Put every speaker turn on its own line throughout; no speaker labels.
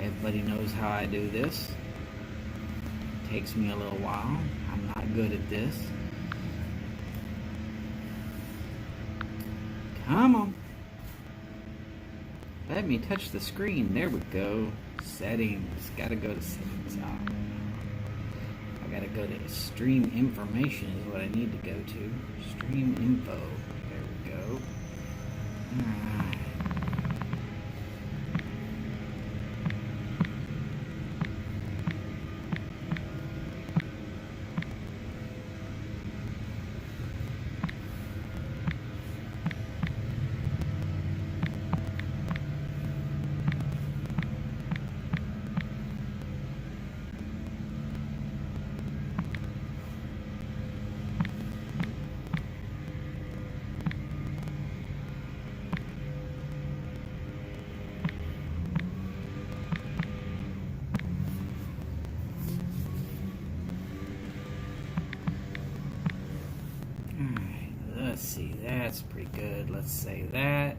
Everybody knows how I do this. Takes me a little while. I'm not good at this. Come on. Let me touch the screen. There we go. Settings. Gotta go to settings. Oh. I gotta go to stream information is what I need to go to. Stream info. There we go. Alright. Let's see, that's pretty good. Let's say that.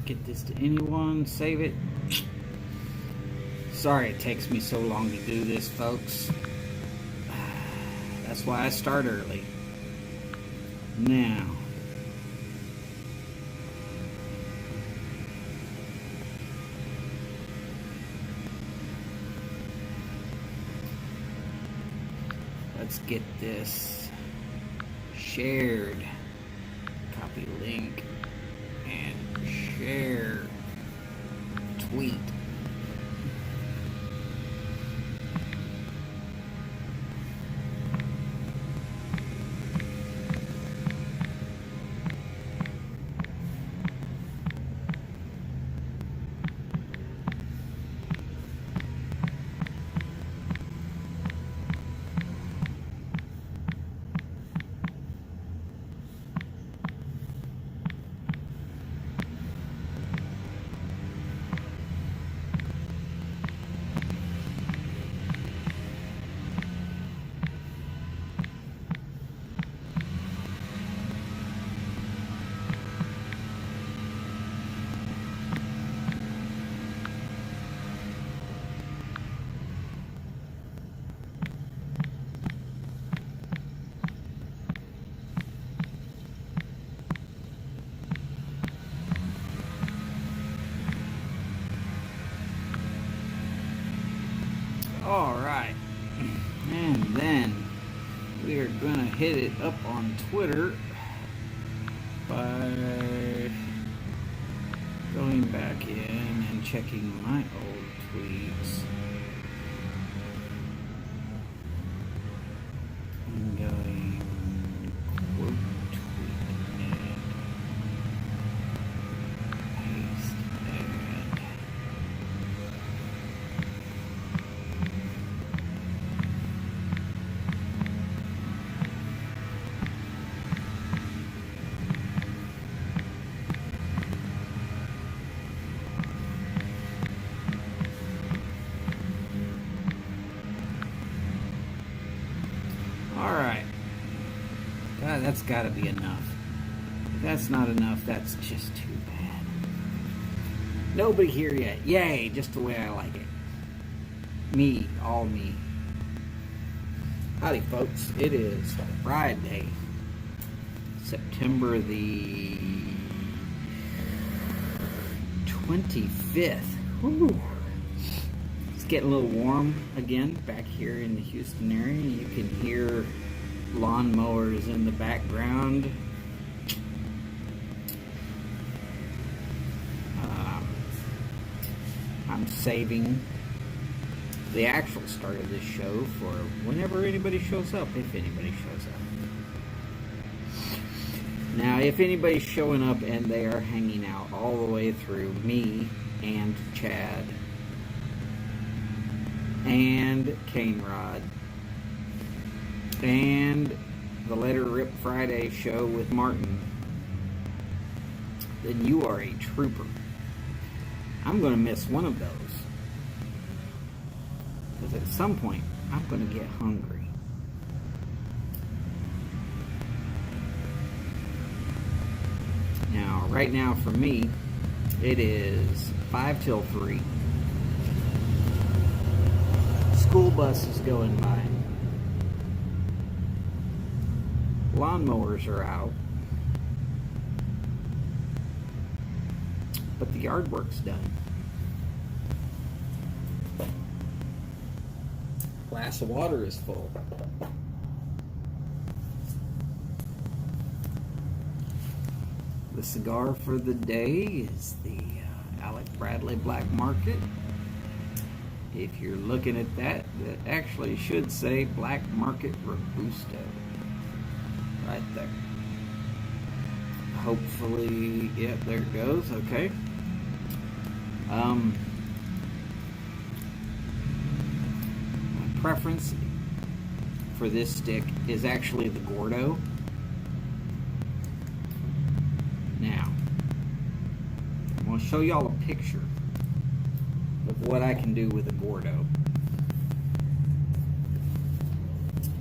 Get this to anyone, save it. Sorry it takes me so long to do this, folks. That's why I start early. Now, let's get this shared. Copy link and share tweet. Alright, and then we are going to hit it up on Twitter by going back in and checking my old tweets and going quote tweet and paste and that's got to be enough. If that's not enough, that's just too bad. Nobody here yet. Yay, just the way I like it. Me, all me. Howdy folks, it is Friday, September the 25th. Woo. It's getting a little warm again back here in the Houston area. You can hear lawnmowers in the background. I'm saving the actual start of this show for whenever anybody shows up, if anybody shows up. Now, if anybody's showing up and they are hanging out all the way through, me and Chad and Cane Rod and the Let Her Rip Friday show with Martin, then you are a trooper. I'm going to miss one of those. Because at some point, I'm going to get hungry. Now, right now for me, it is 5 till 3. School bus is going by. Lawnmowers are out. But the yard work's done. Glass of water is full. The cigar for the day is the Alec Bradley Black Market. If you're looking at that, that actually should say Black Market Robusto. Right there. Hopefully, yep, there it goes. Okay. My preference for this stick is actually the Gordo. Now, I'm going to show y'all a picture of what I can do with a Gordo,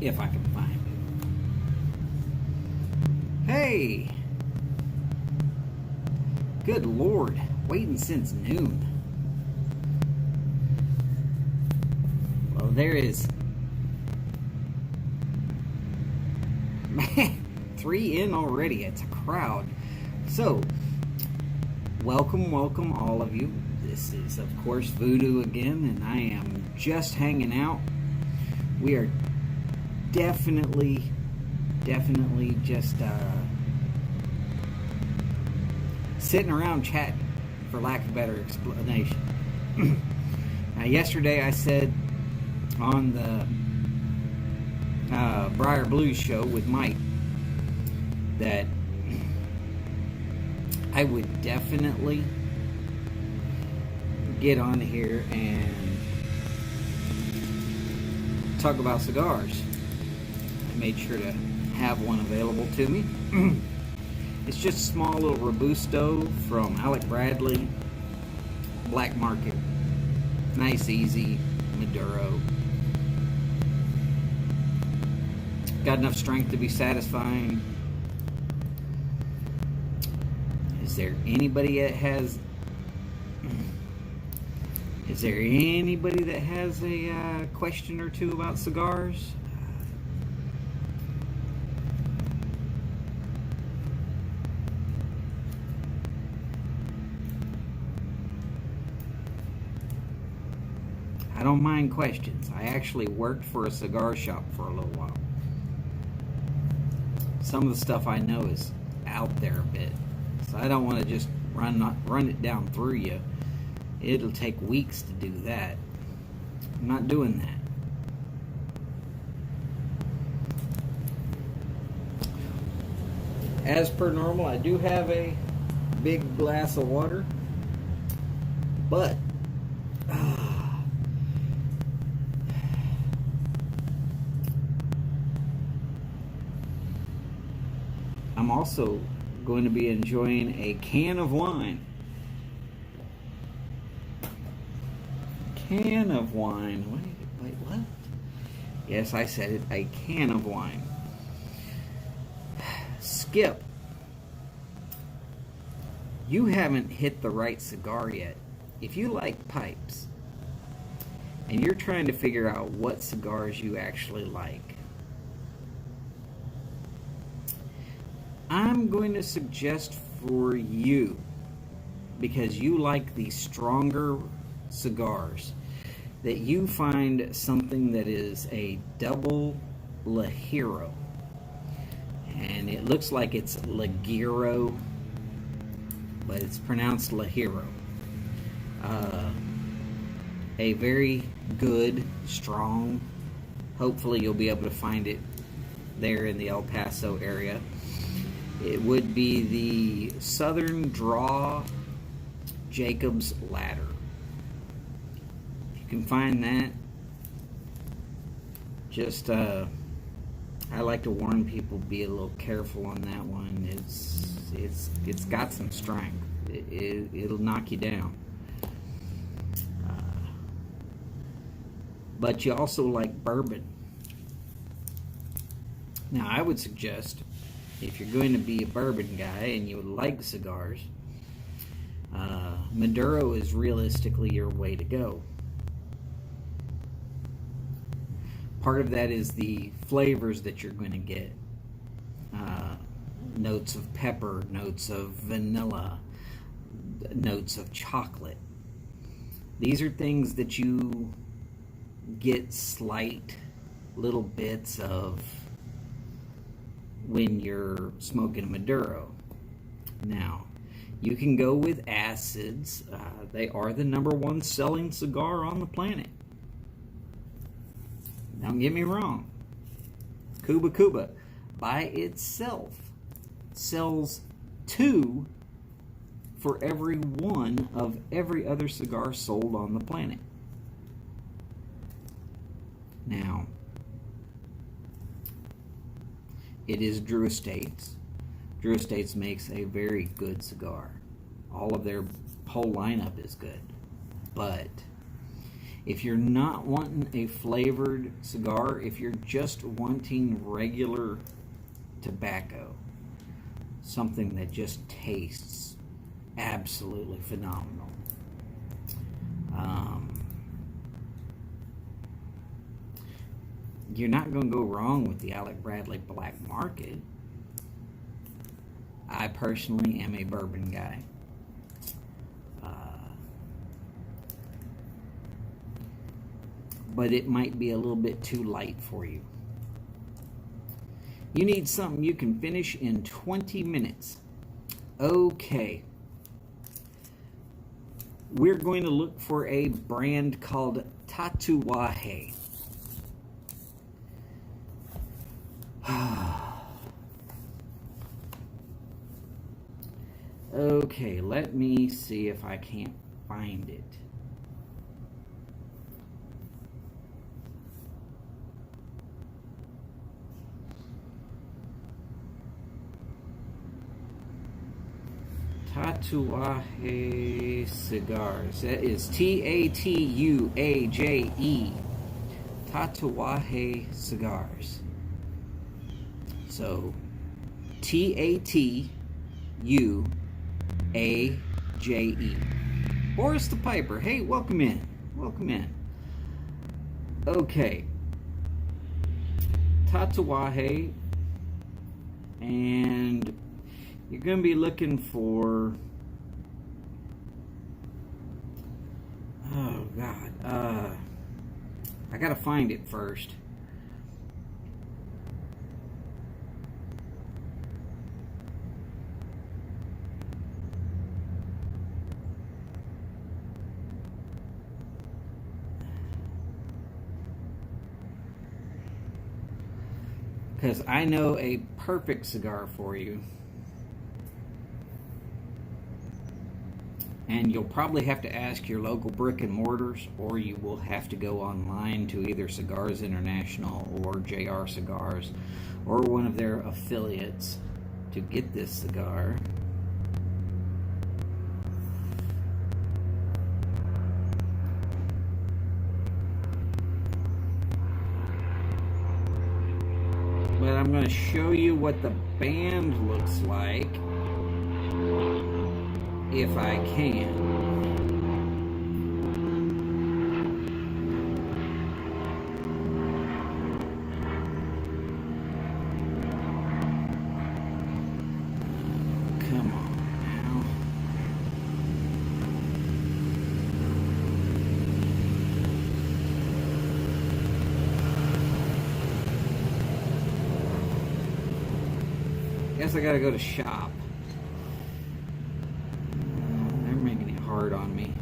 if I can find it. Hey! Good Lord, waiting since noon. Well, there is, man, 3 in already. It's a crowd. So, welcome all of you. This is, of course, Voodoo again, and I am just hanging out. We are definitely just sitting around chatting, for lack of a better explanation. Now, yesterday I said on the Briar Blues show with Mike that I would definitely get on here and talk about cigars. I made sure to have one available to me. It's just a small little Robusto from Alec Bradley Black Market. Nice, easy Maduro. Got enough strength to be satisfying. Is there anybody that has a question or two about cigars? I don't mind questions. I actually worked for a cigar shop for a little while. Some of the stuff I know is out there a bit. So I don't want to just run it down through you. It'll take weeks to do that. I'm not doing that. As per normal, I do have a big glass of water, but I'm also going to be enjoying a can of wine. Can of wine. Wait, what? Yes, I said it. A can of wine. Skip. You haven't hit the right cigar yet. If you like pipes, and you're trying to figure out what cigars you actually like, I'm going to suggest for you, because you like the stronger cigars, that you find something that is a double Ligero. And it looks like it's Ligero, but it's pronounced Ligero. A very good, strong, hopefully you'll be able to find it there in the El Paso area. It would be the Southern Draw Jacob's Ladder. If you can find that, just I like to warn people, be a little careful on that one. It's got some strength. It'll knock you down. But you also like bourbon. Now, I would suggest, if you're going to be a bourbon guy and you like cigars, Maduro is realistically your way to go. Part of that is the flavors that you're going to get. Notes of pepper, notes of vanilla, notes of chocolate. These are things that you get slight little bits of when you're smoking a Maduro. Now, you can go with acids. They are the #1 selling cigar on the planet. Don't get me wrong. Cuba by itself sells 2 for every 1 of every other cigar sold on the planet. Now, it is Drew Estates. Drew Estates makes a very good cigar. All of their whole lineup is good. But if you're not wanting a flavored cigar, if you're just wanting regular tobacco, something that just tastes absolutely phenomenal, you're not going to go wrong with the Alec Bradley Black Market. I personally am a bourbon guy. But it might be a little bit too light for you. You need something you can finish in 20 minutes. Okay. We're going to look for a brand called Tatuaje. Okay, let me see if I can't find it. Tatuaje Cigars. That is Tatuaje. Tatuaje Cigars. So, Tatuaje. Boris the Piper. Hey, welcome in. Welcome in. Okay. Tatuaje. And you're going to be looking for... Oh, God. I got to find it first. Because I know a perfect cigar for you. And you'll probably have to ask your local brick and mortars, or you will have to go online to either Cigars International or JR Cigars or one of their affiliates to get this cigar. But I'm going to show you what the band looks like, if I can. guess I gotta go to shop. They're making it hard on me.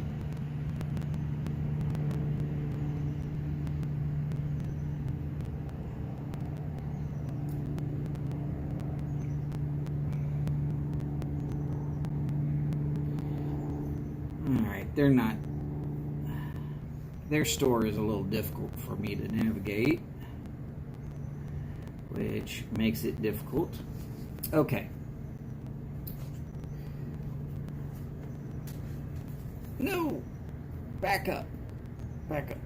Alright, they're not... Their store is a little difficult for me to navigate, which makes it difficult. Okay. No! Back up. Back up.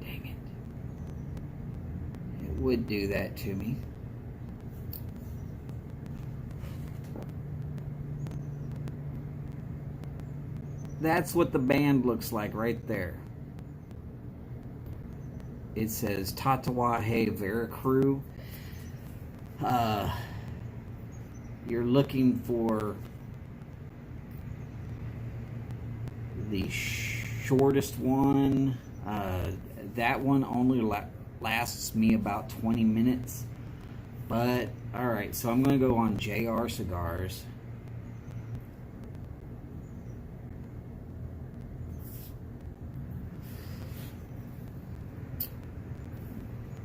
Dang it. It would do that to me. That's what the band looks like right there. It says Tatuaje Veracruz. You're looking for the shortest one. That one only lasts me about 20 minutes. But, alright, so I'm going to go on JR Cigars.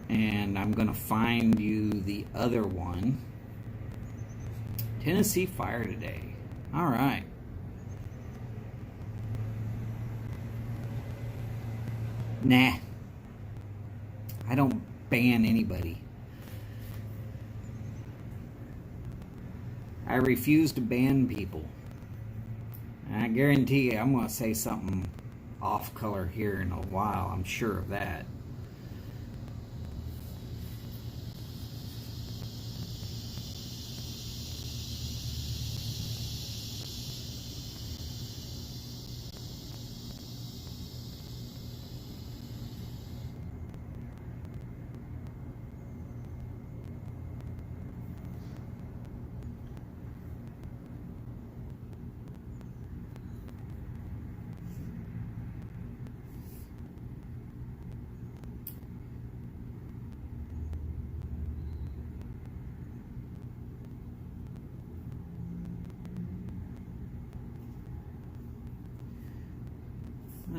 And I'm going to find you the other one. Tennessee Fire today. Alright. Nah. I don't ban anybody. I refuse to ban people. And I guarantee you I'm going to say something off color here in a while. I'm sure of that.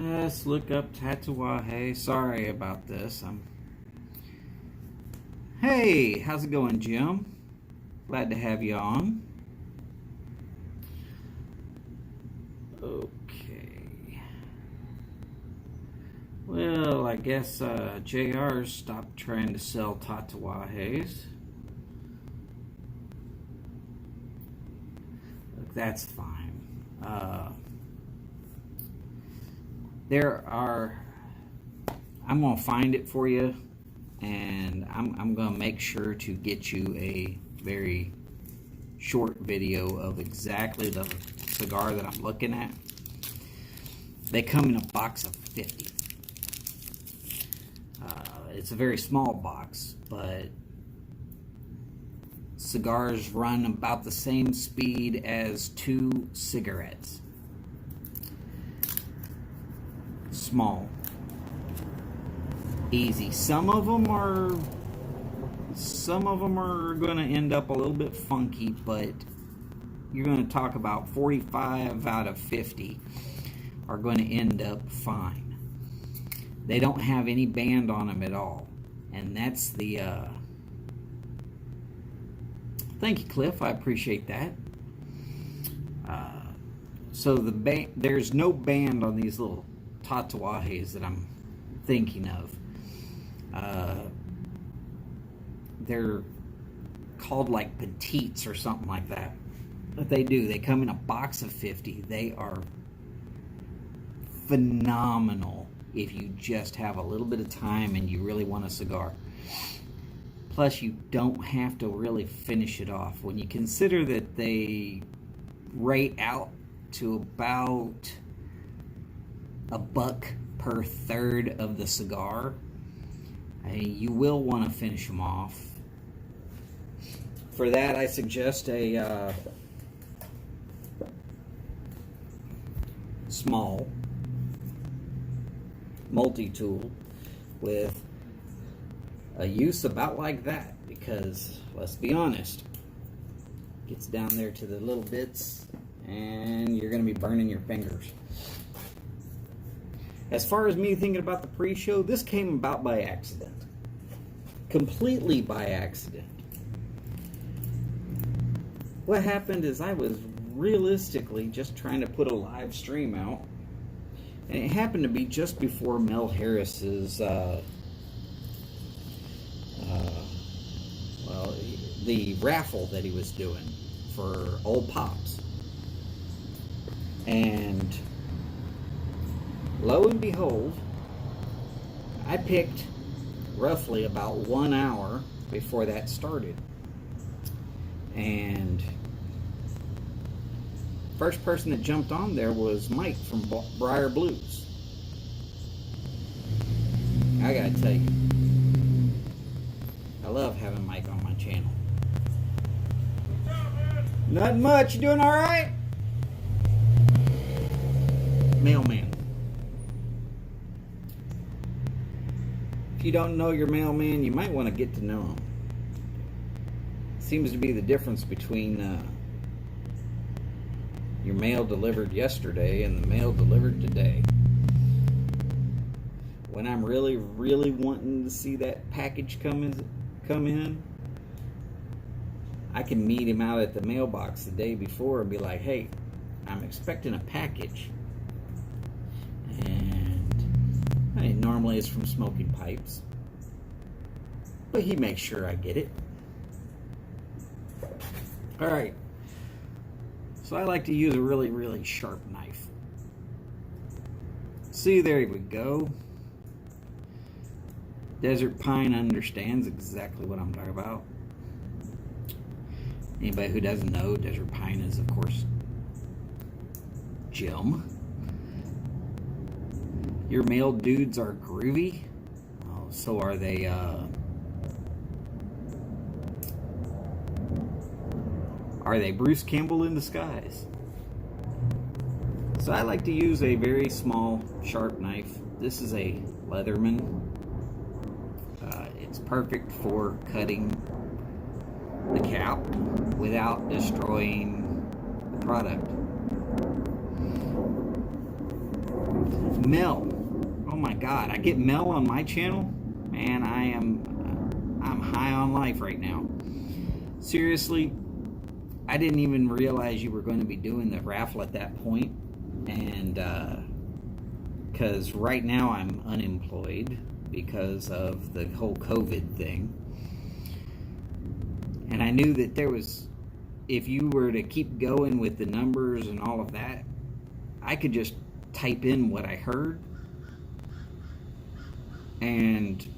Let's look up Tatuaje. Sorry about this. Hey, how's it going, Jim? Glad to have you on. Okay. Well, I guess JR stopped trying to sell Tatuajes. Look, that's fine. I'm going to find it for you, and I'm going to make sure to get you a very short video of exactly the cigar that I'm looking at. They come in a box of 50. It's a very small box, but cigars run about the same speed as 2 cigarettes. Small, easy. Some of them are going to end up a little bit funky, but you're going to talk about 45 out of 50 are going to end up fine. They don't have any band on them at all, and that's the thank you, Cliff. I appreciate that. So there's no band on these little Tatuajes that I'm thinking of. They're called like petites or something like that. But they come in a box of 50. They are phenomenal if you just have a little bit of time and you really want a cigar. Plus, you don't have to really finish it off. When you consider that they rate out to about $1 per third of the cigar, you will want to finish them off. For that, I suggest a small multi-tool with a use about like that, because let's be honest, it gets down there to the little bits and you're going to be burning your fingers. As far as me thinking about the pre-show, this came about by accident. Completely by accident. What happened is I was realistically just trying to put a live stream out, and it happened to be just before Mel Harris's the raffle that he was doing for Old Pops. And lo and behold, I picked roughly about 1 hour before that started. And first person that jumped on there was Mike from Briar Blues. I gotta tell you, I love having Mike on my channel. Nothing much. You doing all right? Mailman. If you don't know your mailman, you might want to get to know him. Seems to be the difference between your mail delivered yesterday and the mail delivered today. When I'm really, really wanting to see that package come in, I can meet him out at the mailbox the day before and be like, hey, I'm expecting a package. And normally it's from Smoking Pipes, but he makes sure I get it. Alright, so I like to use a really, really sharp knife. See, there we go. Desert Pine understands exactly what I'm talking about. Anybody who doesn't know, Desert Pine is, of course, Jim. Your male dudes are groovy. Oh, so are they, Bruce Campbell in disguise? So I like to use a very small, sharp knife. This is a Leatherman. It's perfect for cutting the cap without destroying the product. Mel. Oh my God, I get Mel on my channel. Man, I'm high on life right now. Seriously, I didn't even realize you were going to be doing the raffle at that point. And because right now I'm unemployed because of the whole COVID thing. And I knew that there was, if you were to keep going with the numbers and all of that, I could just type in what I heard, and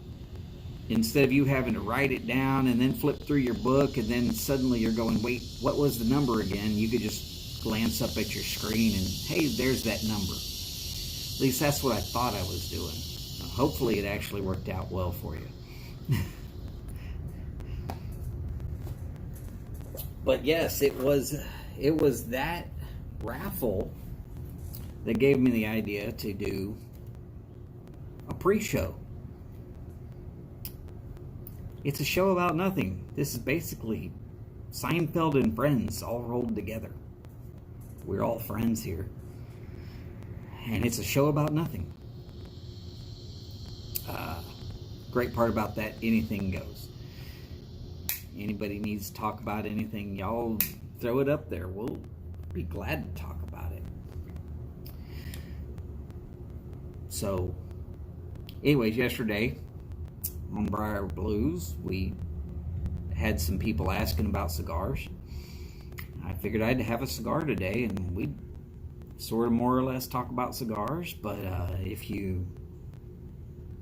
instead of you having to write it down and then flip through your book and then suddenly you're going, wait, what was the number again? You could just glance up at your screen and, hey, there's that number. At least that's what I thought I was doing. Hopefully it actually worked out well for you. But yes, it was that raffle that gave me the idea to do a pre-show. It's a show about nothing. This is basically Seinfeld and Friends all rolled together. We're all friends here. And it's a show about nothing. Great part about that, anything goes. Anybody needs to talk about anything, y'all throw it up there. We'll be glad to talk about it. So, anyways, yesterday on Briar Blues, we had some people asking about cigars. I figured I'd have a cigar today, and we'd sort of more or less talk about cigars, but if you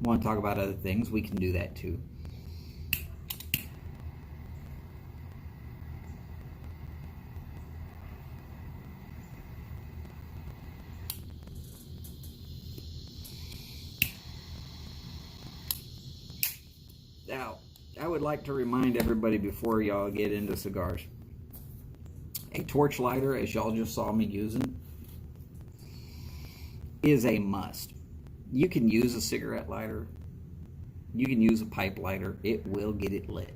want to talk about other things, we can do that too. Now, I would like to remind everybody before y'all get into cigars, a torch lighter, as y'all just saw me using, is a must. You can use a cigarette lighter, You can use a pipe lighter. It will get it lit.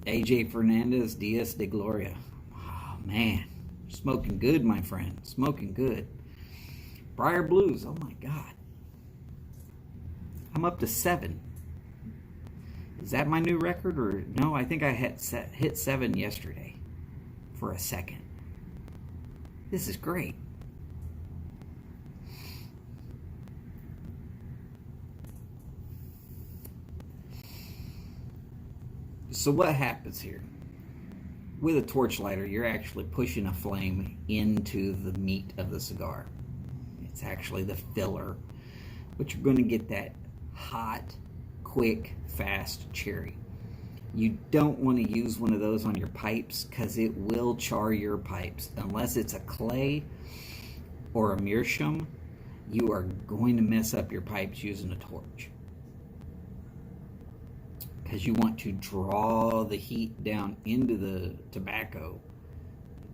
AJ Fernandez, Diaz de Gloria. Oh, man. Smoking good, my friend. Smoking good. Briar Blues. Oh, my God. I'm up to 7. Is that my new record? Or no, I think I hit 7 yesterday for a second. This is great. So what happens here? With a torch lighter, you're actually pushing a flame into the meat of the cigar. It's actually the filler, but you're going to get that hot, quick, fast cherry. You don't want to use one of those on your pipes because it will char your pipes. Unless it's a clay or a meerschaum, you are going to mess up your pipes using a torch. Because you want to draw the heat down into the tobacco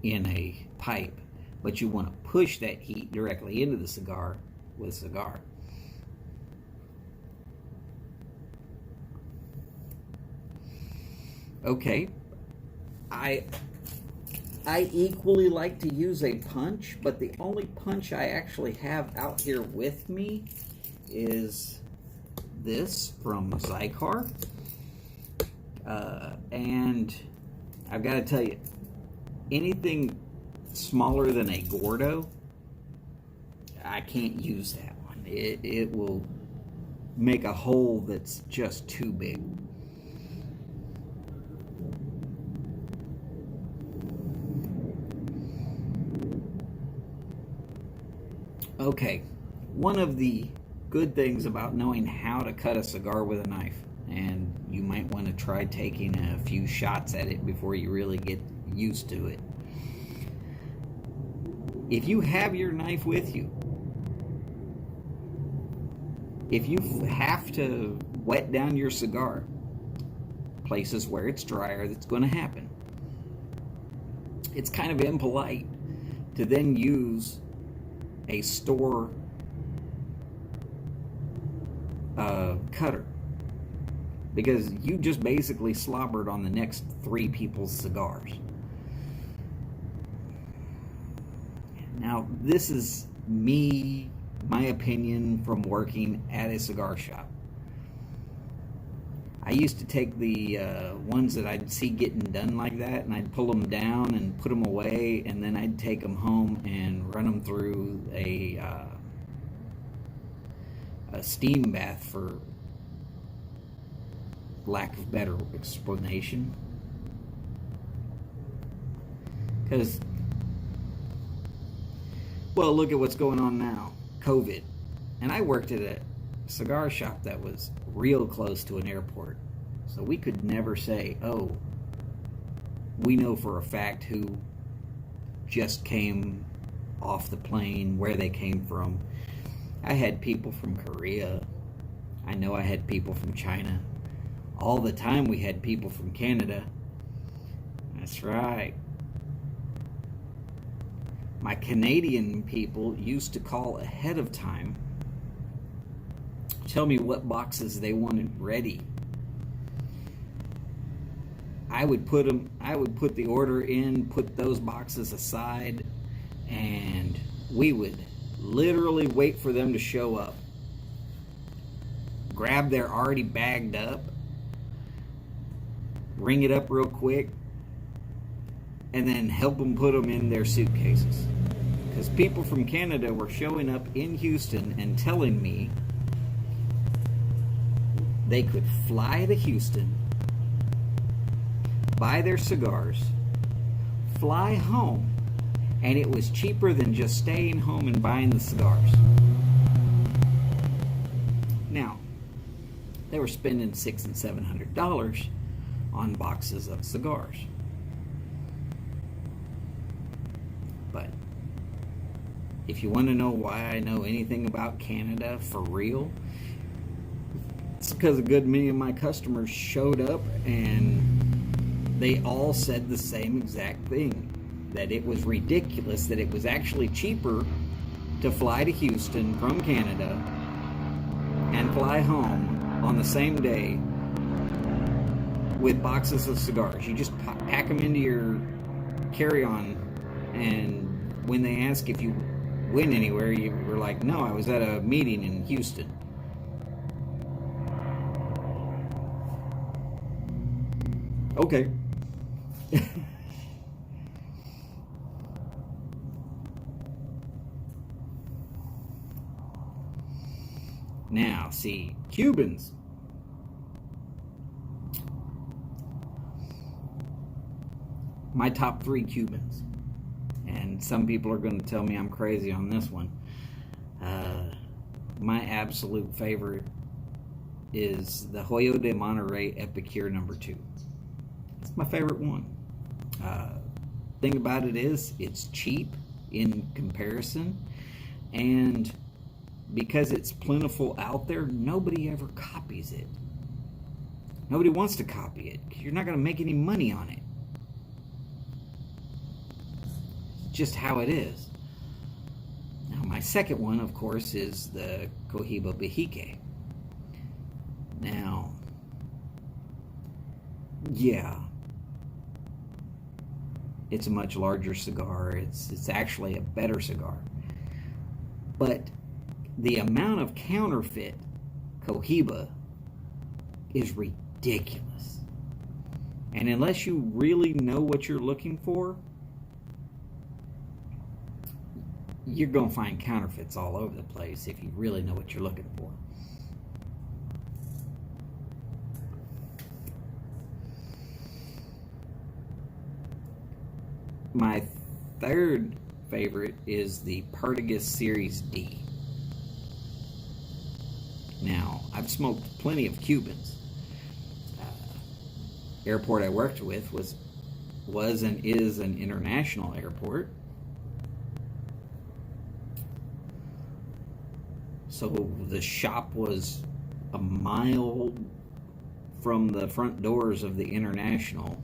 in a pipe, but you want to push that heat directly into the cigar with a cigar. Okay, I equally like to use a punch, but the only punch I actually have out here with me is this from Zycar. And I've got to tell you, anything smaller than a Gordo, I can't use that one. It will make a hole that's just too big. Okay, one of the good things about knowing how to cut a cigar with a knife, and you might want to try taking a few shots at it before you really get used to it. If you have your knife with you, if you have to wet down your cigar, places where it's drier, that's going to happen. It's kind of impolite to then use a store cutter, because you just basically slobbered on the next 3 people's cigars. Now, this is my opinion from working at a cigar shop. I used to take the ones that I'd see getting done like that, and I'd pull them down and put them away, and then I'd take them home and run them through a steam bath, for lack of better explanation. Because, well, look at what's going on now. COVID. And I worked at a cigar shop that was real close to an airport. So we could never say, oh, we know for a fact who just came off the plane, where they came from. I had people from Korea. I know I had people from China. All the time we had people from Canada. That's right. My Canadian people used to call ahead of time, tell me what boxes they wanted ready. I would put the order in, put those boxes aside, and we would literally wait for them to show up. Grab their already bagged up, ring it up real quick, and then help them put them in their suitcases. Because people from Canada were showing up in Houston and telling me they could fly to Houston, buy their cigars, fly home, and it was cheaper than just staying home and buying the cigars. Now, they were spending $600 and $700 on boxes of cigars. But if you want to know why I know anything about Canada for real, it's because a good many of my customers showed up and they all said the same exact thing. That it was ridiculous, that it was actually cheaper to fly to Houston from Canada and fly home on the same day with boxes of cigars. You just pack them into your carry-on, and when they ask if you went anywhere, you were like, no, I was at a meeting in Houston. Okay. Now, see, Cubans. My top 3 Cubans. And some people are going to tell me I'm crazy on this one. My absolute favorite is the Hoyo de Monterrey Epicure number 2. It's my favorite one. Thing about it is, it's cheap in comparison, and because it's plentiful out there, nobody ever copies it. Nobody wants to copy it. You're not going to make any money on it. It's just how it is. Now, my second one, of course, is the Cohiba Bejique. Now, yeah, it's a much larger cigar. It's actually a better cigar. But the amount of counterfeit Cohiba is ridiculous. And unless you really know what you're looking for, you're going to find counterfeits all over the place if you really know what you're looking for. My third favorite is the Partagas Series D. Now, I've smoked plenty of Cubans. Airport I worked with was and is an international airport. So the shop was a mile from the front doors of the international.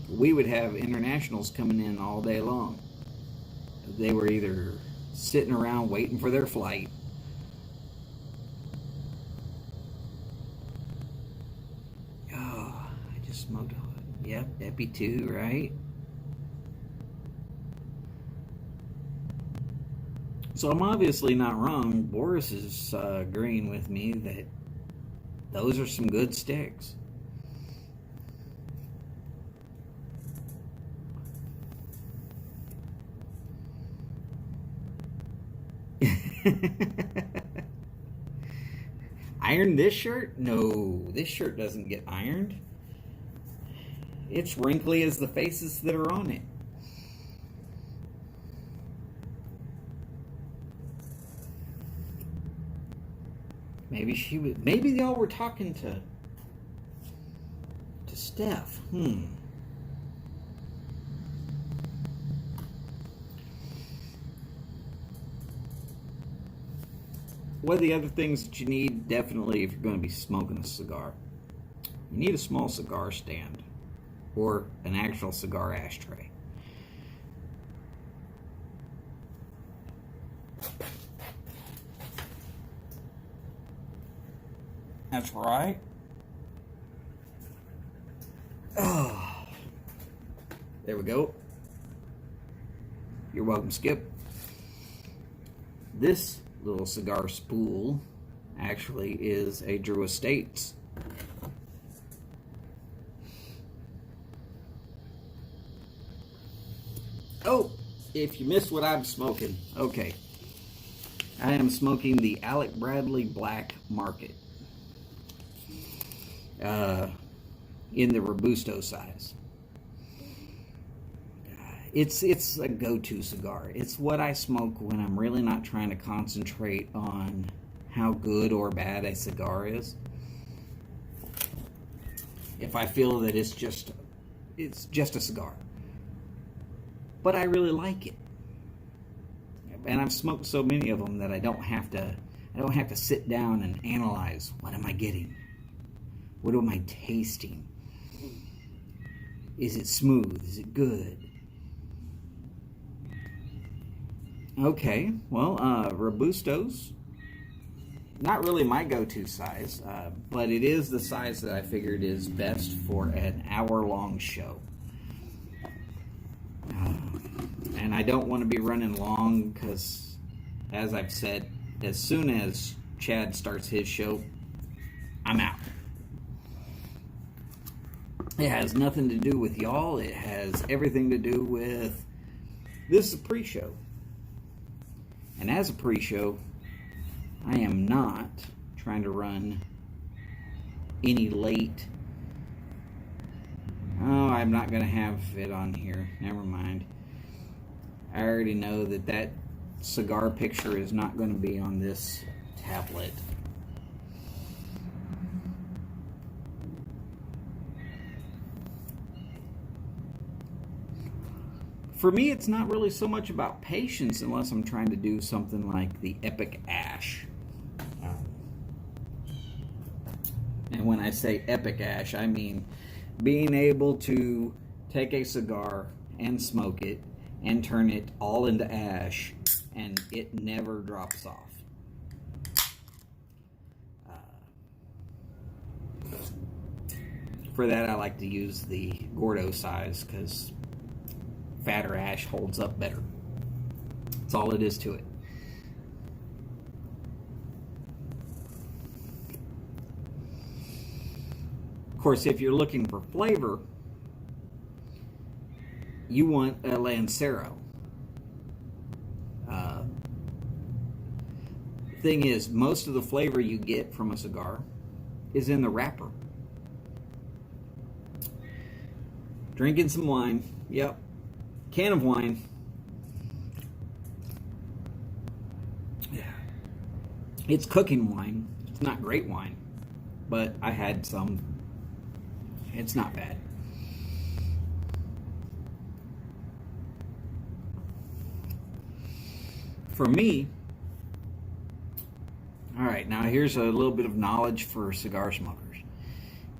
We would have internationals coming in all day long. They were either sitting around waiting for their flight, I just smoked, yep, Epi 2, right? So I'm obviously not wrong. Boris is agreeing with me that those are some good sticks. Iron this shirt? No, this shirt doesn't get ironed. It's wrinkly as the faces that are on it. Maybe y'all were talking to Steph. One of the other things that you need, definitely, if you're going to be smoking a cigar, you need a small cigar stand or an actual cigar ashtray. That's right. Oh, there we go. You're welcome, Skip. This little cigar spool actually is a Drew Estates. Oh, if you missed what I'm smoking, okay. I am smoking the Alec Bradley Black Market in the Robusto size. It's a go-to cigar. It's what I smoke when I'm really not trying to concentrate on how good or bad a cigar is. If I feel that it's just a cigar, but I really like it, and I've smoked so many of them that I don't have to sit down and analyze, what am I getting? What am I tasting? Is it smooth? Is it good? Okay, well, Robustos not really my go-to size, but it is the size that I figured is best for an hour-long show. And I don't want to be running long because, as I've said, as soon as Chad starts his show, I'm out. It has nothing to do with y'all. It has everything to do with, this is a pre-show. And as a pre-show, I am not trying to run any late. Oh, I'm not going to have it on here. Never mind. I already know that that cigar picture is not going to be on this tablet. For me, it's not really so much about patience unless I'm trying to do something like the Epic Ash. And when I say Epic Ash, I mean being able to take a cigar and smoke it and turn it all into ash and it never drops off. For that, I like to use the Gordo size because fatter ash holds up better. That's all it is to it. Of course, if you're looking for flavor, you want a Lancero. Thing is, most of the flavor you get from a cigar is in the wrapper. Drinking some wine. Yep. Can of wine. Yeah. It's cooking wine. It's not great wine, but I had some. It's not bad. For me, all right, now here's a little bit of knowledge for cigar smokers.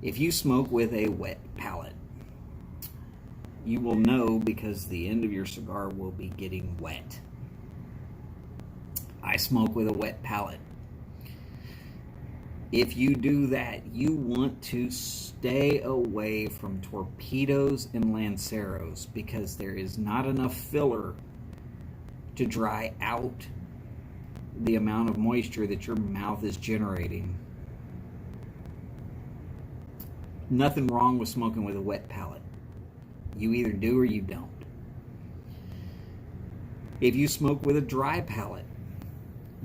If you smoke with a wet palate, you will know because the end of your cigar will be getting wet. I smoke with a wet palate. If you do that, you want to stay away from torpedoes and Lanceros because there is not enough filler to dry out the amount of moisture that your mouth is generating. Nothing wrong with smoking with a wet palate. You either do or you don't. If you smoke with a dry palate,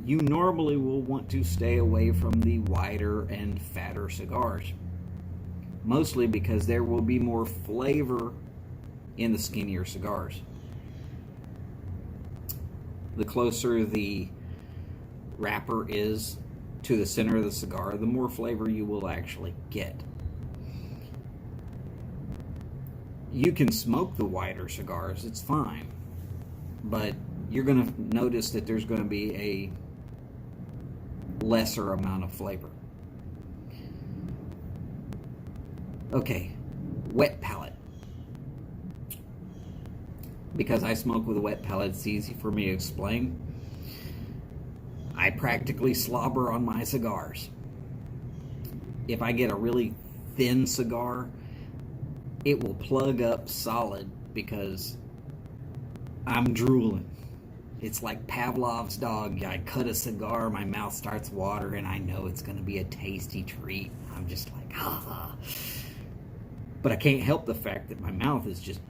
you normally will want to stay away from the wider and fatter cigars. Mostly because there will be more flavor in the skinnier cigars. The closer the wrapper is to the center of the cigar, the more flavor you will actually get. You can smoke the wider cigars, it's fine. But you're going to notice that there's going to be a lesser amount of flavor. Okay, wet palate. Because I smoke with a wet palate, it's easy for me to explain. I practically slobber on my cigars. If I get a really thin cigar, it will plug up solid because I'm drooling. It's like Pavlov's dog. I cut a cigar, my mouth starts watering, I know it's going to be a tasty treat. I'm just like, ah. But I can't help the fact that my mouth is just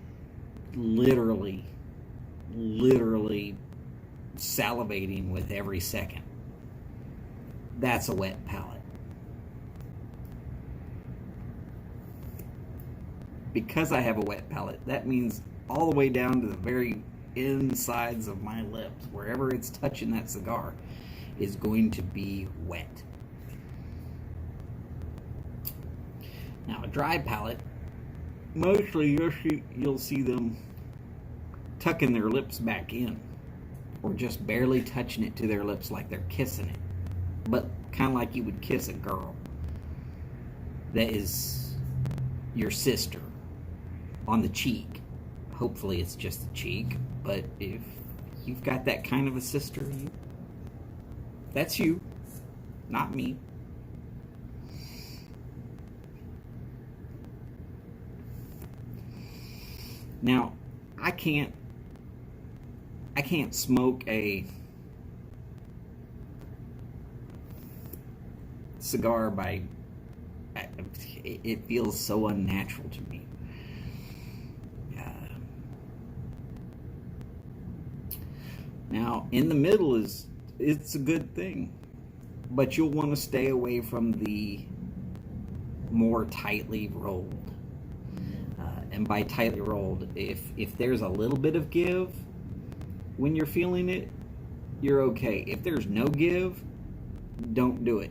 literally salivating with every second. That's a wet palate. Because I have a wet palate, that means all the way down to the very insides of my lips, wherever it's touching that cigar, is going to be wet. Now, a dry palate, mostly you'll see them tucking their lips back in, or just barely touching it to their lips like they're kissing it, but kind of like you would kiss a girl that is your sister on the cheek. Hopefully it's just the cheek, but if you've got that kind of a sister, that's you. not me. Now, I can't smoke a cigar by, it feels so unnatural to me. Now, in the middle it's a good thing, but you'll want to stay away from the more tightly rolled. And by tightly rolled, if there's a little bit of give when you're feeling it, you're okay. If there's no give, don't do it.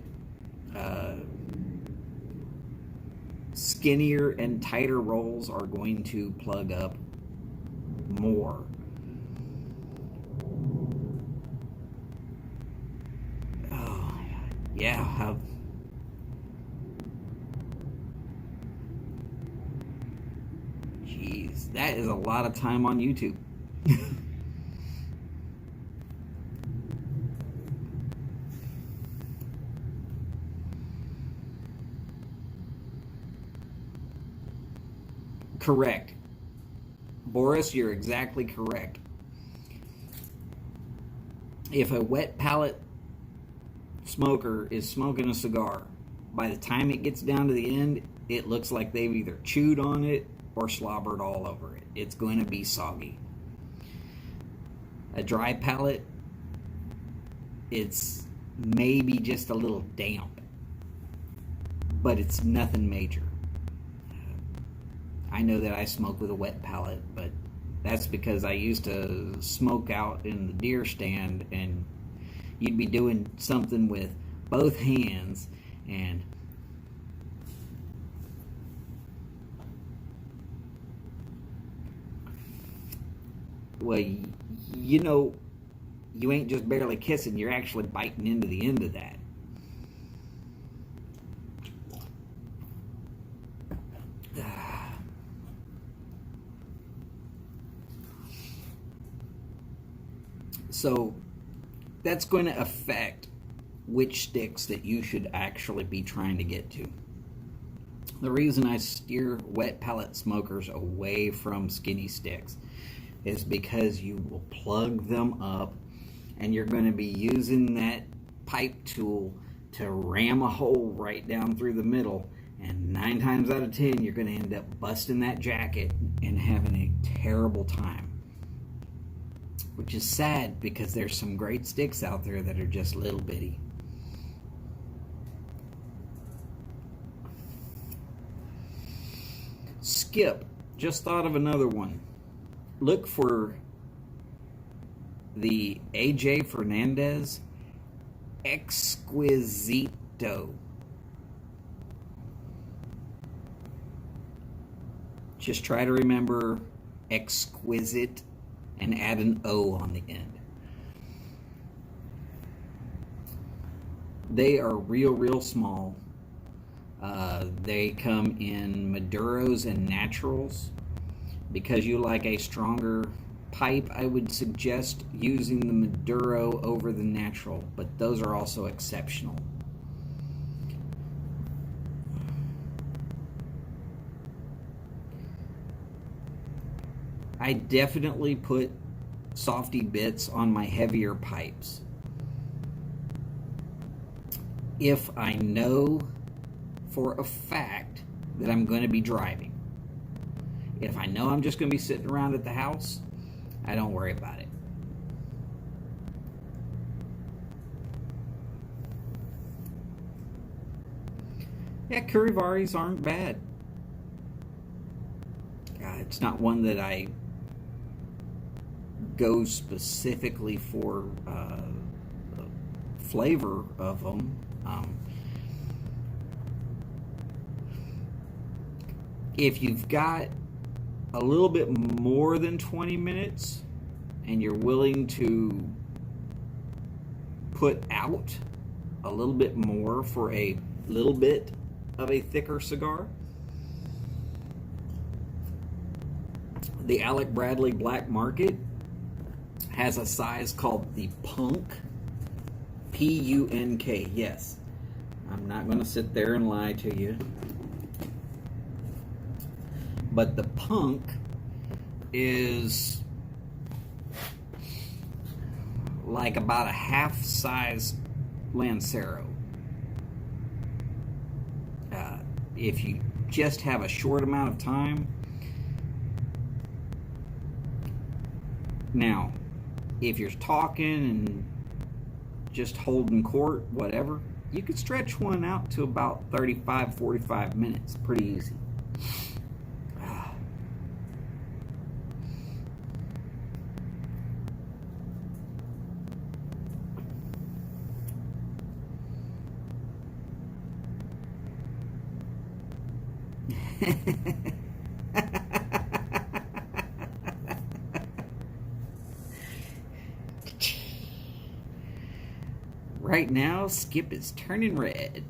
Skinnier and tighter rolls are going to plug up more. Oh, yeah. Jeez, that is a lot of time on YouTube. Correct. Boris, you're exactly correct. If a wet palate smoker is smoking a cigar, by the time it gets down to the end, it looks like they've either chewed on it or slobbered all over it. It's going to be soggy. A dry palate, it's maybe just a little damp, but it's nothing major. I know that I smoke with a wet palate, but that's because I used to smoke out in the deer stand, and you'd be doing something with both hands, and well, you know, you ain't just barely kissing, you're actually biting into the end of that. So that's going to affect which sticks that you should actually be trying to get to. The reason I steer wet palate smokers away from skinny sticks is because you will plug them up, and you're going to be using that pipe tool to ram a hole right down through the middle, and 9 times out of 10 you're going to end up busting that jacket and having a terrible time. Which is sad, because there's some great sticks out there that are just little bitty. Skip, just thought of another one. Look for the AJ Fernandez Exquisito. Just try to remember exquisite and add an O on the end. They are real small. They come in Maduros and Naturals. Because you like a stronger pipe, I would suggest using the Maduro over the Natural, but those are also exceptional. I definitely put softy bits on my heavier pipes if I know for a fact that I'm going to be driving. If I know I'm just going to be sitting around at the house, I don't worry about it. Yeah, Curivaris aren't bad. It's not one that I go specifically for flavor of them. If you've got a little bit more than 20 minutes and you're willing to put out a little bit more for a little bit of a thicker cigar, the Alec Bradley Black Market has a size called the Punk, P-U-N-K, yes. I'm not going to sit there and lie to you. But the Punk is like about a half-size Lancero. If you just have a short amount of time. Now, if you're talking and just holding court, whatever, you could stretch one out to about 35, 45 minutes. Pretty easy. Right now, Skip is turning red.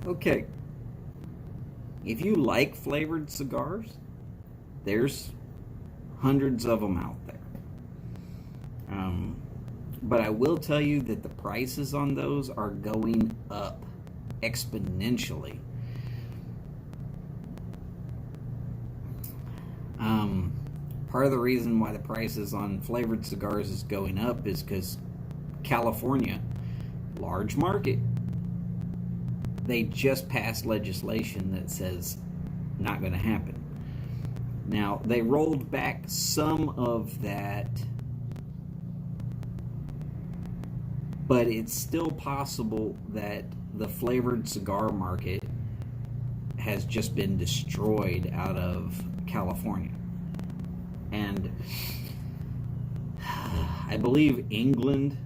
Okay. If you like flavored cigars, there's hundreds of them out there. But I will tell you that the prices on those are going up exponentially. Part of the reason why the prices on flavored cigars is going up is because California, large market, they just passed legislation that says not going to happen. Now, they rolled back some of that, but it's still possible that the flavored cigar market has just been destroyed out of California. And I believe England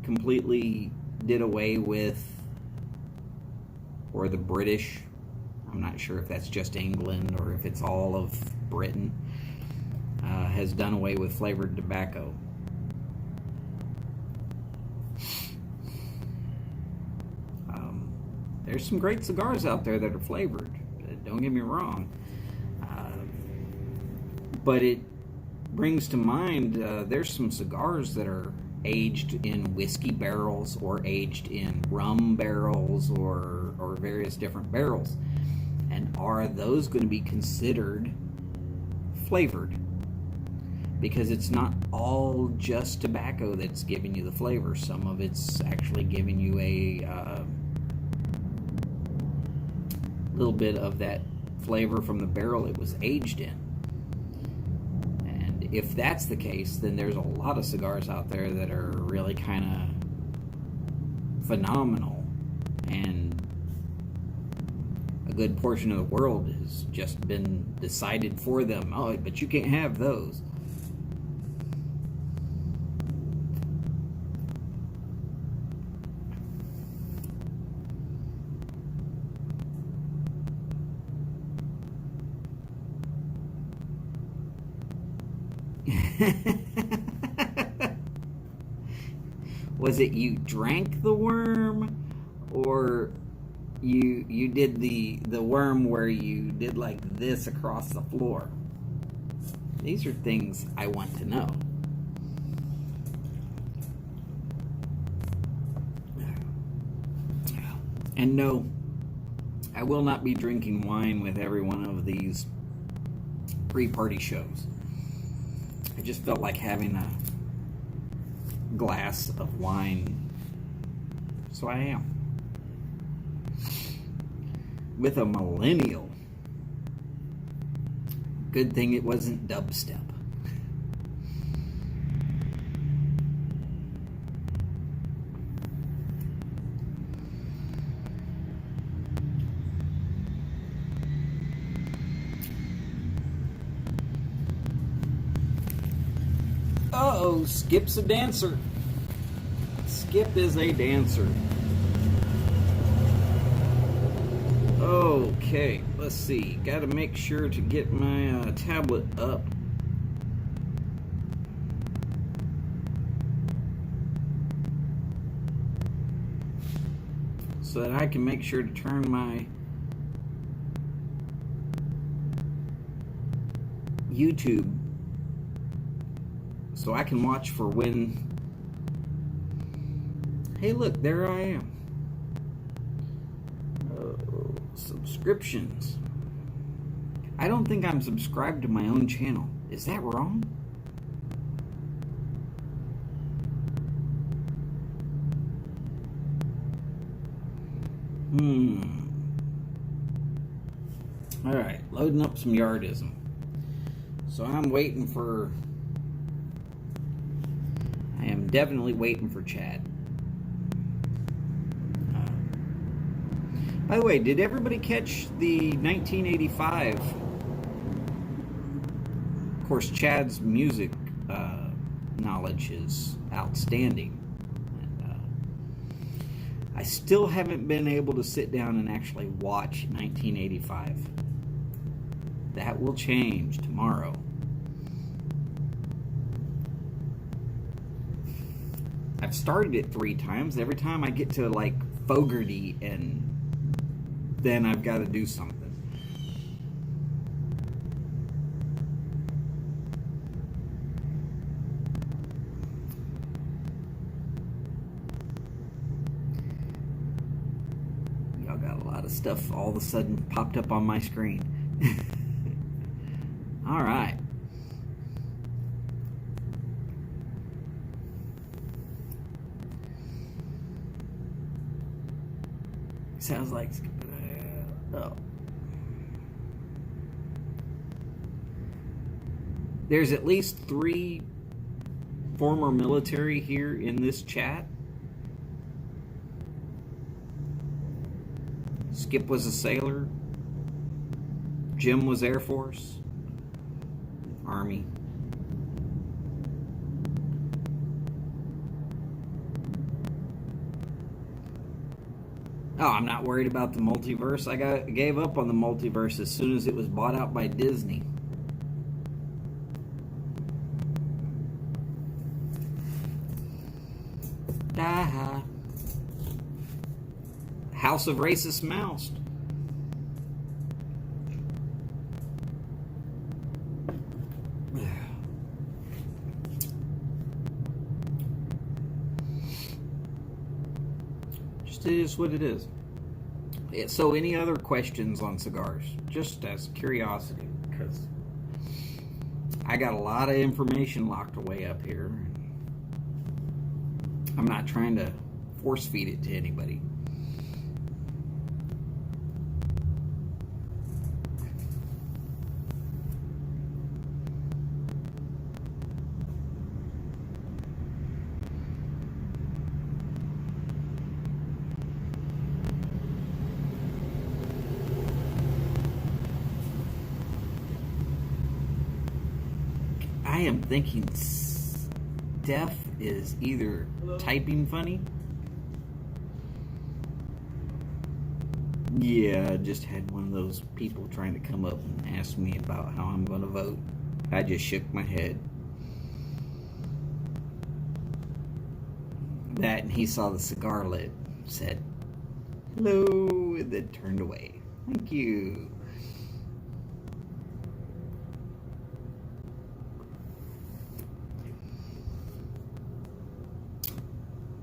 completely did away with, or the British, I'm not sure if that's just England or if it's all of Britain, has done away with flavored tobacco. There's some great cigars out there that are flavored, don't get me wrong. But it brings to mind, there's some cigars that are aged in whiskey barrels or aged in rum barrels or various different barrels. And are those going to be considered flavored? Because it's not all just tobacco that's giving you the flavor. Some of it's actually giving you a little bit of that flavor from the barrel it was aged in. And if that's the case, then there's a lot of cigars out there that are really kind of phenomenal, and a good portion of the world has just been decided for them. Oh, but you can't have those. Was it you drank the worm, or you did the worm where you did like this across the floor? These are things I want to know. And no, I will not be drinking wine with every one of these pre-party shows. I just felt like having a glass of wine, so I am. With a millennial. Good thing it wasn't dubstep. Uh-oh, Skip's a dancer. Skip is a dancer. Okay, let's see. Got to make sure to get my tablet up. So that I can make sure to turn my YouTube so I can watch for when. Hey, look, there I am. Oh, subscriptions. I don't think I'm subscribed to my own channel. Is that wrong? Alright, loading up some Yardism. So I am definitely waiting for Chad. By the way, did everybody catch the 1985? Of course, Chad's music knowledge is outstanding. I still haven't been able to sit down and actually watch 1985. That will change tomorrow. I've started it 3 times. Every time I get to like Fogarty, and then I've got to do something. Y'all got a lot of stuff all of a sudden popped up on my screen. All right. Sounds like oh. There's at least 3 former military here in this chat. Skip was a sailor. Jim was Air Force. Army. Oh, I'm not worried about the multiverse. I gave up on the multiverse as soon as it was bought out by Disney. House of Racist Mouse. Just it is what it is. So any other questions on cigars? Just as curiosity, because I got a lot of information locked away up here. I'm not trying to force feed it to anybody. I am thinking Steph is either typing funny. Yeah, I just had one of those people trying to come up and ask me about how I'm going to vote. I just shook my head. That, and he saw the cigar lit, said, hello, and then turned away. Thank you.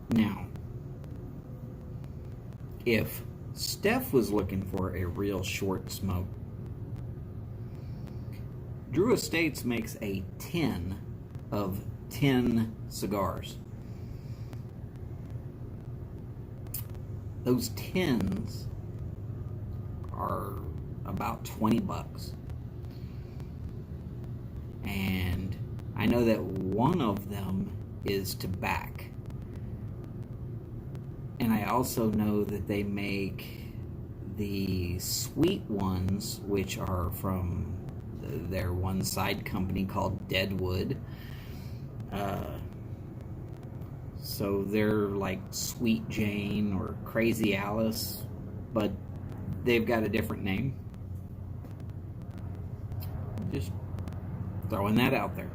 Now, if Steph was looking for a real short smoke, Drew Estates makes a 10 of 10 cigars. Those 10s are about 20 bucks. And I know that one of them is to back. And I also know that they make the sweet ones, which are from their one side company called Deadwood. So they're like Sweet Jane or Crazy Alice, but they've got a different name. Just throwing that out there.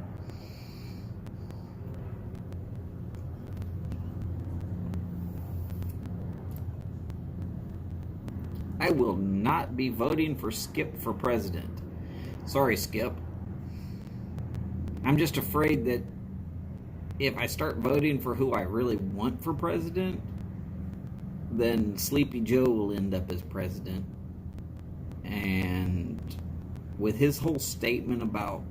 I will not be voting for Skip for president. Sorry, Skip. I'm just afraid that if I start voting for who I really want for president, then Sleepy Joe will end up as president. And with his whole statement about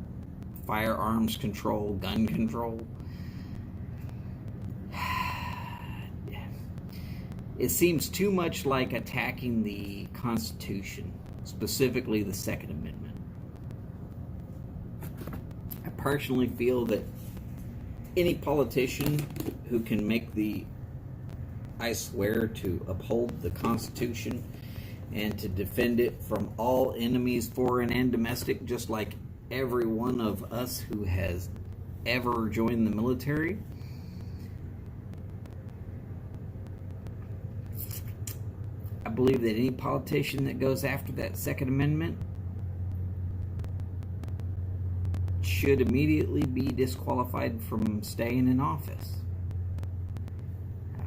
firearms control, gun control, it seems too much like attacking the Constitution, specifically the Second Amendment. I personally feel that any politician who can make the I swear to uphold the Constitution and to defend it from all enemies, foreign and domestic, just like every one of us who has ever joined the military. I believe that any politician that goes after that Second Amendment should immediately be disqualified from staying in office.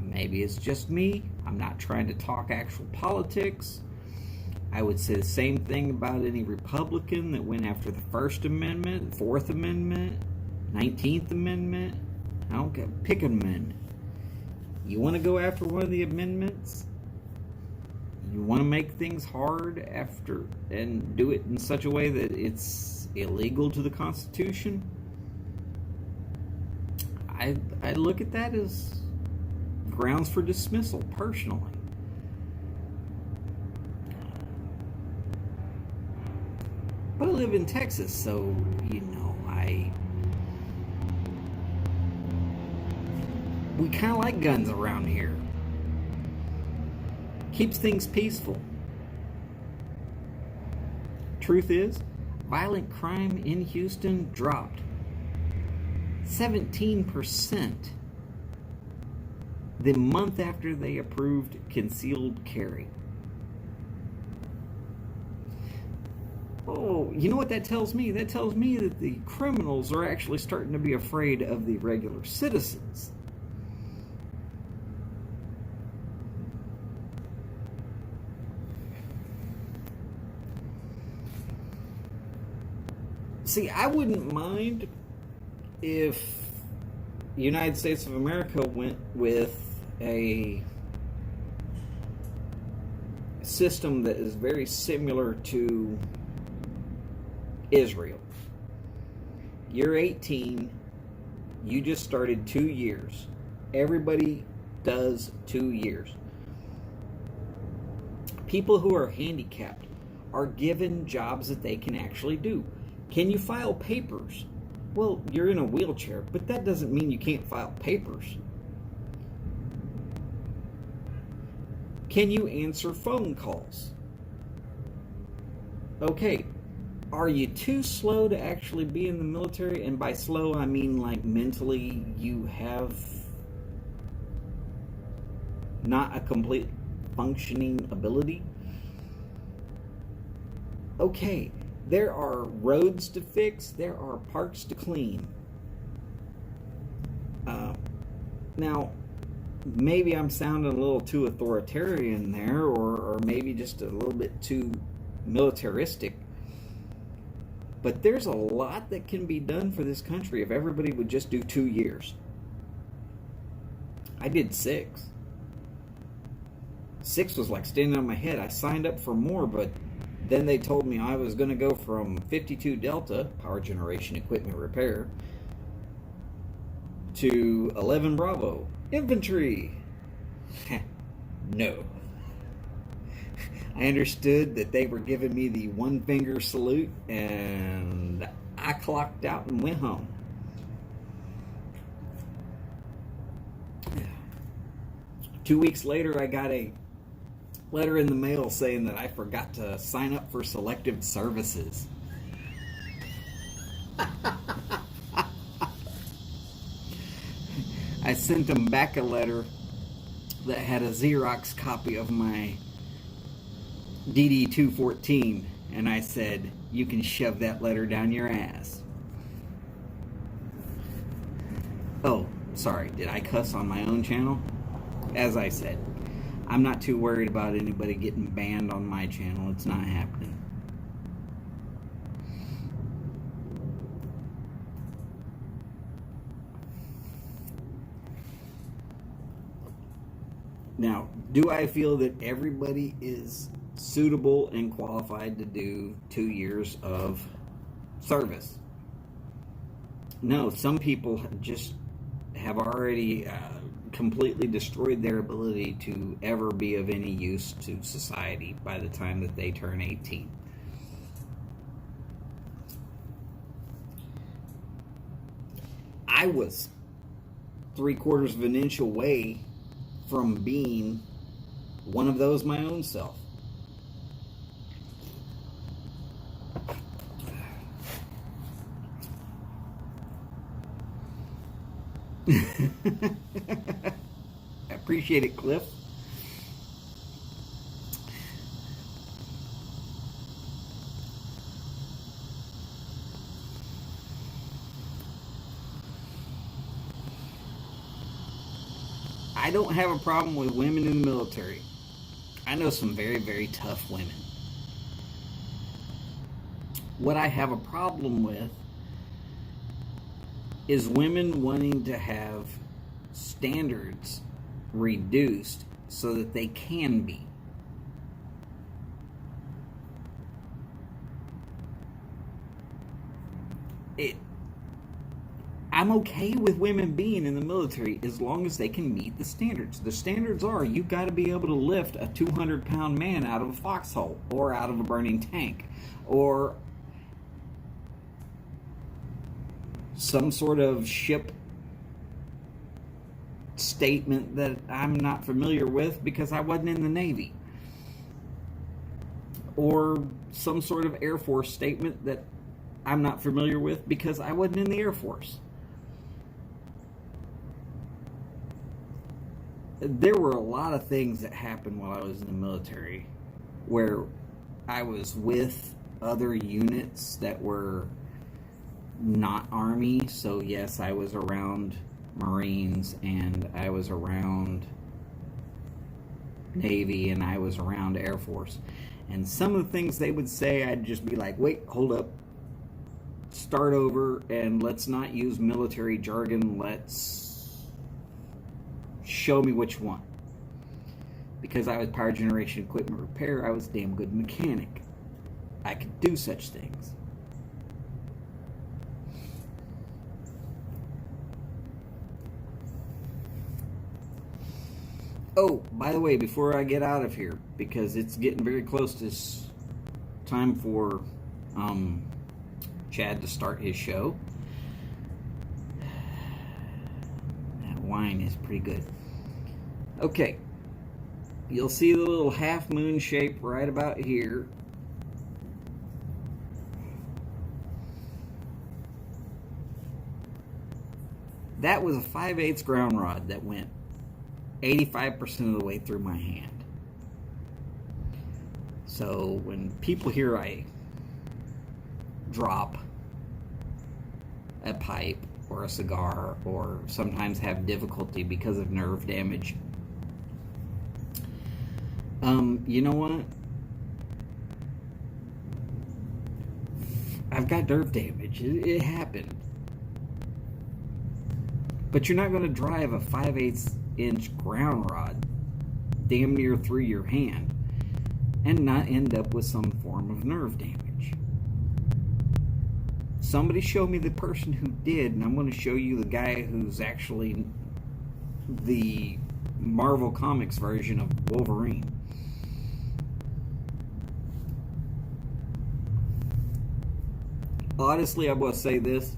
Maybe it's just me. I'm not trying to talk actual politics. I would say the same thing about any Republican that went after the First Amendment, Fourth Amendment, 19th Amendment. I don't care. Pick an amendment. You want to go after one of the amendments? You want to make things hard after and do it in such a way that it's illegal to the Constitution? I look at that as grounds for dismissal, personally. But I live in Texas, so, we kind of like guns around here. Keeps things peaceful. Truth is, violent crime in Houston dropped 17% the month after they approved concealed carry. Oh, you know what that tells me? That tells me that the criminals are actually starting to be afraid of the regular citizens. See, I wouldn't mind if the United States of America went with a system that is very similar to Israel. You're 18, you just started 2 years. Everybody does 2 years. People who are handicapped are given jobs that they can actually do. Can you file papers? Well, you're in a wheelchair, but that doesn't mean you can't file papers. Can you answer phone calls? Okay, are you too slow to actually be in the military? And by slow, I mean like mentally you have not a complete functioning ability? Okay, there are roads to fix, there are parks to clean. Now, maybe I'm sounding a little too authoritarian there, or maybe just a little bit too militaristic. But there's a lot that can be done for this country if everybody would just do 2 years. I did 6. 6 was like standing on my head. I signed up for more, but then they told me I was going to go from 52 Delta, power generation equipment repair, to 11 Bravo, infantry. No. I understood that they were giving me the one finger salute, and I clocked out and went home. 2 weeks later, I got a letter in the mail saying that I forgot to sign up for selective services. I sent them back a letter that had a Xerox copy of my DD-214, and I said, you can shove that letter down your ass. Oh, sorry, did I cuss on my own channel? As I said, I'm not too worried about anybody getting banned on my channel. It's not happening. Now, do I feel that everybody is suitable and qualified to do 2 years of service? No, some people just have already completely destroyed their ability to ever be of any use to society by the time that they turn 18. I was 3/4 of an inch away from being one of those my own self. I appreciate it, Cliff. I don't have a problem with women in the military. I know some very, very tough women. What I have a problem with is women wanting to have standards reduced so that they can be. I'm okay with women being in the military as long as they can meet the standards. The standards are you've got to be able to lift a 200-pound man out of a foxhole or out of a burning tank or some sort of ship statement that I'm not familiar with because I wasn't in the Navy, or some sort of Air Force statement that I'm not familiar with because I wasn't in the Air Force. There were a lot of things that happened while I was in the military where I was with other units that were not Army. So yes, I was around Marines and I was around Navy and I was around Air Force. And some of the things they would say, I'd just be like, wait, hold up. Start over and let's not use military jargon. Let's show me which one. Because I was power generation equipment repair, I was a damn good mechanic. I could do such things. Oh, by the way, before I get out of here, because it's getting very close to time for Chad to start his show. That wine is pretty good. Okay, you'll see the little half moon shape right about here. That was a 5/8 ground rod that went 85% of the way through my hand. So when people hear I drop a pipe or a cigar or sometimes have difficulty because of nerve damage, you know what? I've got nerve damage. It happened. But you're not going to drive a 5/8 inch ground rod damn near through your hand and not end up with some form of nerve damage. Somebody show me the person who did, and I'm going to show you the guy who's actually the Marvel Comics version of Wolverine. Honestly, I will say this.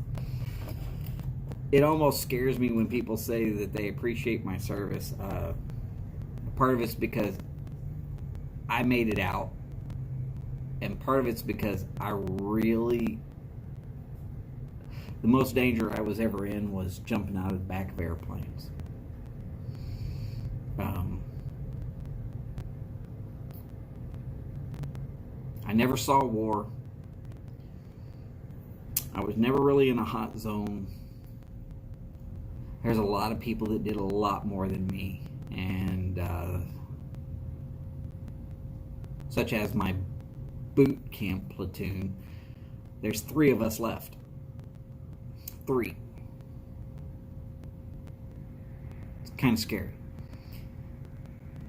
It almost scares me when people say that they appreciate my service. Part of it's because I made it out. And part of it's because I really... The most danger I was ever in was jumping out of the back of airplanes. I never saw war. I was never really in a hot zone. There's a lot of people that did a lot more than me, and such as my boot camp platoon. There's 3 of us left. 3. It's kind of scary.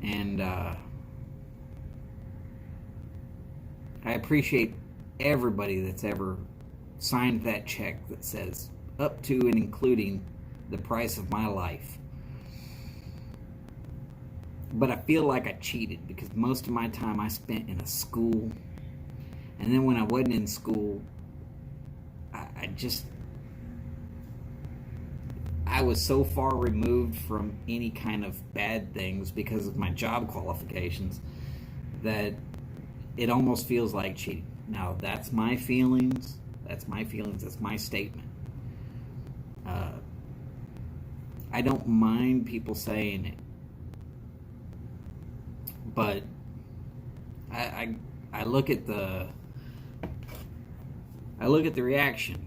And I appreciate everybody that's ever signed that check that says up to and including the price of my life. But I feel like I cheated because most of my time I spent in a school. And then when I wasn't in school, I was so far removed from any kind of bad things because of my job qualifications that it almost feels like cheating. Now, that's my feelings. That's my feelings. That's my statement. I don't mind people saying it, but I look at the reaction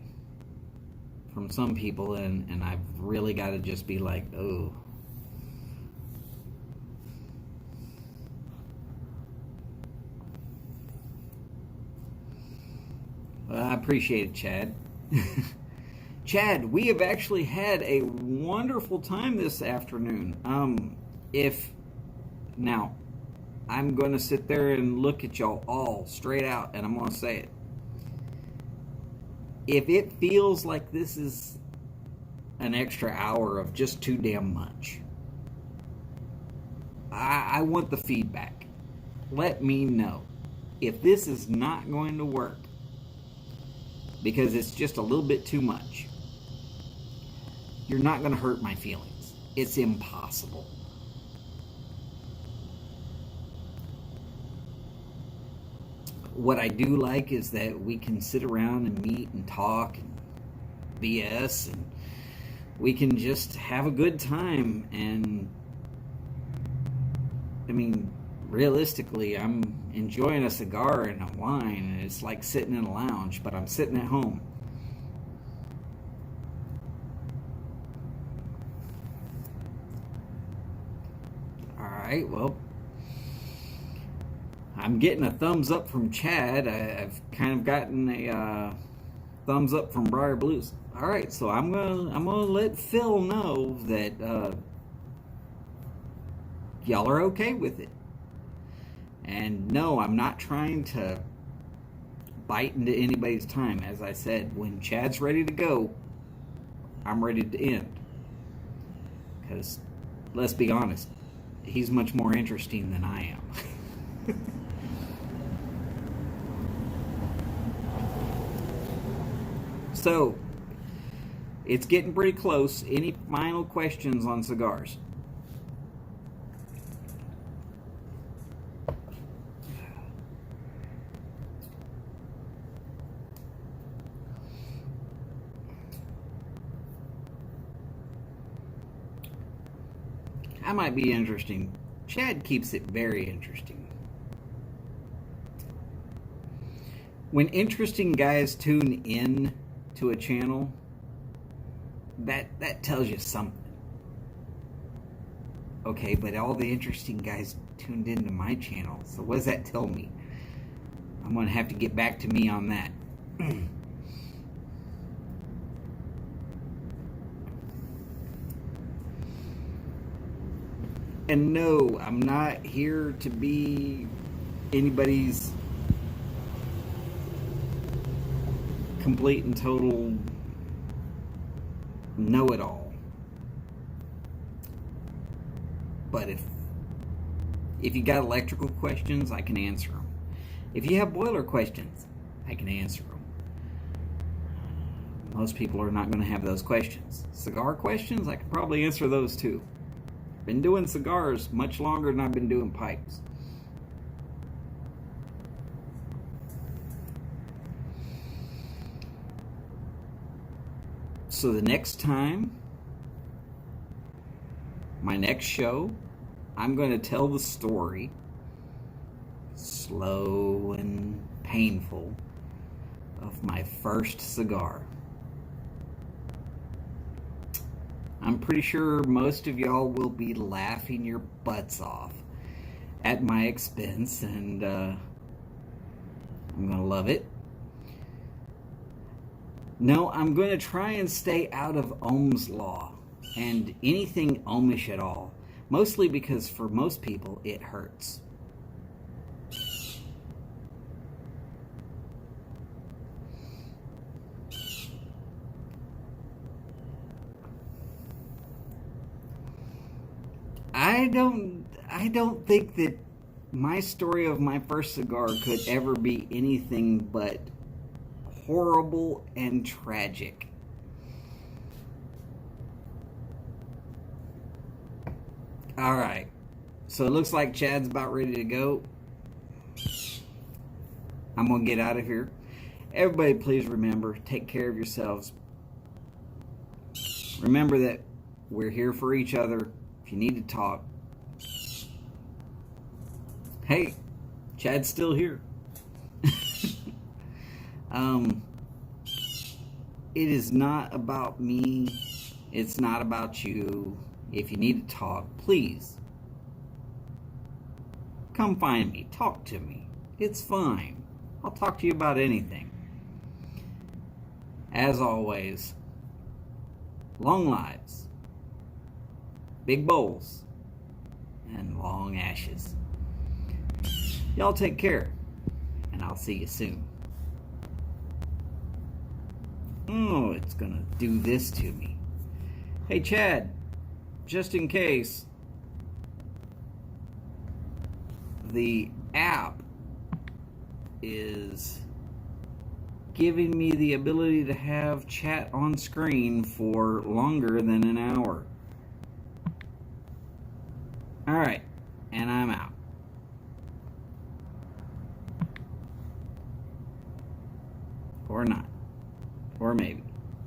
from some people, and I've really got to just be like, oh. Well, I appreciate it, Chad. Chad, we have actually had a wonderful time this afternoon. Now, I'm going to sit there and look at y'all all straight out, and I'm going to say it. If it feels like this is an extra hour of just too damn much, I want the feedback. Let me know if this is not going to work because it's just a little bit too much. You're not going to hurt my feelings. It's impossible. What I do like is that we can sit around and meet and talk and BS, and we can just have a good time. And I mean, realistically, I'm enjoying a cigar and a wine, and it's like sitting in a lounge, but I'm sitting at home. Alright, well, I'm getting a thumbs up from Chad. I've kind of gotten a thumbs up from Briar Blues. Alright, so I'm gonna let Phil know that y'all are okay with it. And no, I'm not trying to bite into anybody's time. As I said, when Chad's ready to go, I'm ready to end. Because, let's be honest, he's much more interesting than I am. So, it's getting pretty close. Any final questions on cigars? That might be interesting. Chad keeps it very interesting. When interesting guys tune in to a channel, that tells you something. Okay, but all the interesting guys tuned into my channel, so what does that tell me? I'm gonna have to get back to me on that. And no, I'm not here to be anybody's complete and total know-it-all. But if you got electrical questions, I can answer them. If you have boiler questions, I can answer them. Most people are not going to have those questions. Cigar questions, I could probably answer those too. Been doing cigars much longer than I've been doing pipes. So the next time, my next show, I'm going to tell the story, slow and painful, of my first cigar. I'm pretty sure most of y'all will be laughing your butts off at my expense, and I'm going to love it. No, I'm going to try and stay out of Ohm's law and anything Ohmish at all. Mostly because for most people it hurts. I don't think that my story of my first cigar could ever be anything but horrible and tragic. All right. So it looks like Chad's about ready to go. I'm going to get out of here. Everybody, please remember, take care of yourselves. Remember that we're here for each other. If you need to talk. Hey, Chad's still here. It is not about me. It's not about you. If you need to talk, please come find me. Talk to me. It's fine. I'll talk to you about anything. As always, long lives, big bowls, and long ashes. Y'all take care, and I'll see you soon. Oh, it's gonna do this to me. Hey, Chad, just in case, the app is giving me the ability to have chat on screen for longer than an hour. Alright, and I'm out. Or not. Or maybe.